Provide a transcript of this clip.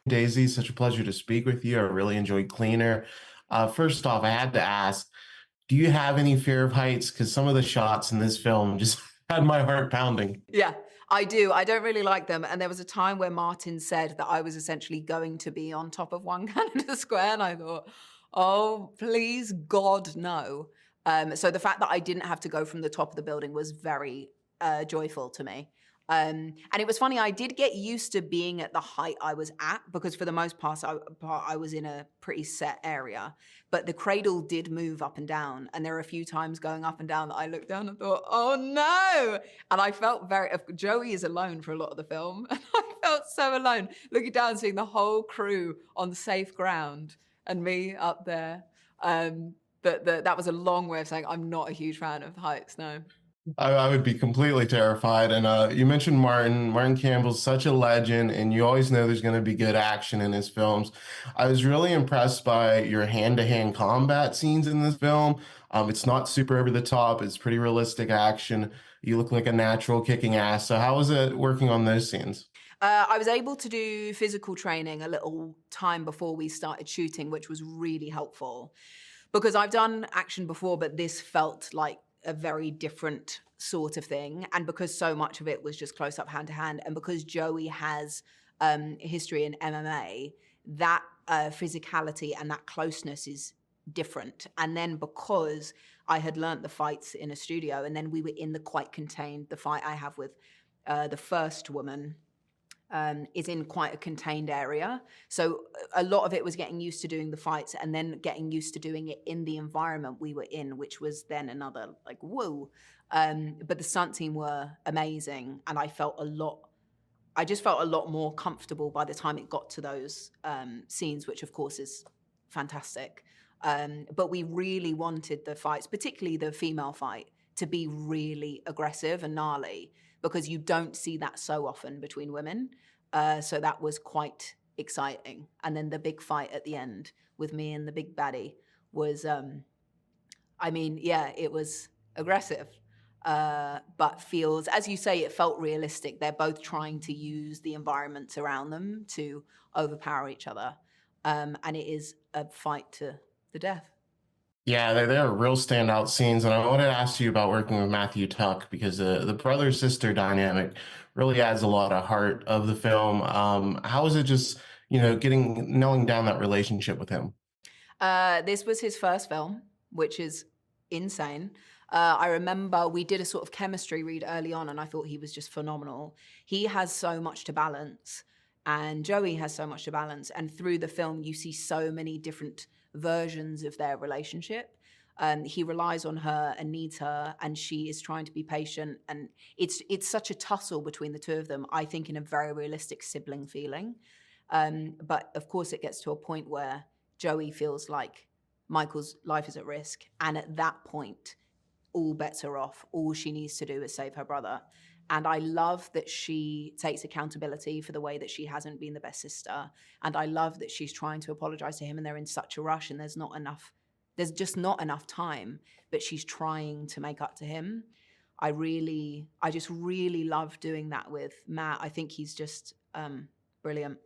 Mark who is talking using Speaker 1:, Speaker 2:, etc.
Speaker 1: Daisy. Such a pleasure to speak with you. I really enjoyed Cleaner. First off, I had to ask, do you have any fear of heights? Because some of the shots in this film just had my heart pounding.
Speaker 2: Yeah, I do. I don't really like them. And there was a time where Martin said that I was essentially going to be on top of one Canada Square. And I thought, oh, please, God, no. So the fact that I didn't have to go from the top of the building was very joyful to me. And it was funny, I did get used to being at the height I was at because for the most part, I was in a pretty set area. But the cradle did move up and down. And there were a few times going up and down that I looked down and thought, oh no. And I felt Joey is alone for a lot of the film. And I felt so alone looking down, seeing the whole crew on safe ground and me up there. That was a long way of saying I'm not a huge fan of heights, no.
Speaker 1: I would be completely terrified. And you mentioned Martin. Martin Campbell's such a legend, and you always know there's going to be good action in his films. I was really impressed by your hand-to-hand combat scenes in this film. It's not super over the top. It's pretty realistic action. You look like a natural kicking ass. So how was it working on those scenes?
Speaker 2: I was able to do physical training a little time before we started shooting, which was really helpful because I've done action before, but this felt like a very different sort of thing. And because so much of it was just close up hand to hand, and because Joey has history in MMA, that physicality and that closeness is different. And then because I had learnt the fights in a studio, and then we were in the quite contained, the fight I have with the first woman, is in quite a contained area. So a lot of it was getting used to doing the fights and then getting used to doing it in the environment we were in, which was then another like, whoa. But the stunt team were amazing. And I just felt a lot more comfortable by the time it got to those scenes, which of course is fantastic. But we really wanted the fights, particularly the female fight, to be really aggressive and gnarly, because you don't see that so often between women. So that was quite exciting. And then the big fight at the end with me and the big baddie was, it was aggressive. But feels, as you say, it felt realistic. They're both trying to use the environments around them to overpower each other. And it is a fight to the death.
Speaker 1: Yeah, they're real standout scenes, and I wanted to ask you about working with Matthew Tuck because the brother sister dynamic really adds a lot of heart of the film. How was it just getting knowing down that relationship with him?
Speaker 2: This was his first film, which is insane. I remember we did a sort of chemistry read early on, and I thought he was just phenomenal. He has so much to balance, and Joey has so much to balance. And through the film, you see so many different versions of their relationship. He relies on her and needs her, and she is trying to be patient. And it's such a tussle between the two of them, I think, in a very realistic sibling feeling. But of course, it gets to a point where Joey feels like Michael's life is at risk. And at that point, all bets are off. All she needs to do is save her brother. And I love that she takes accountability for the way that she hasn't been the best sister. And I love that she's trying to apologize to him and they're in such a rush and there's just not enough time, but she's trying to make up to him. I just really love doing that with Matt. I think he's just brilliant.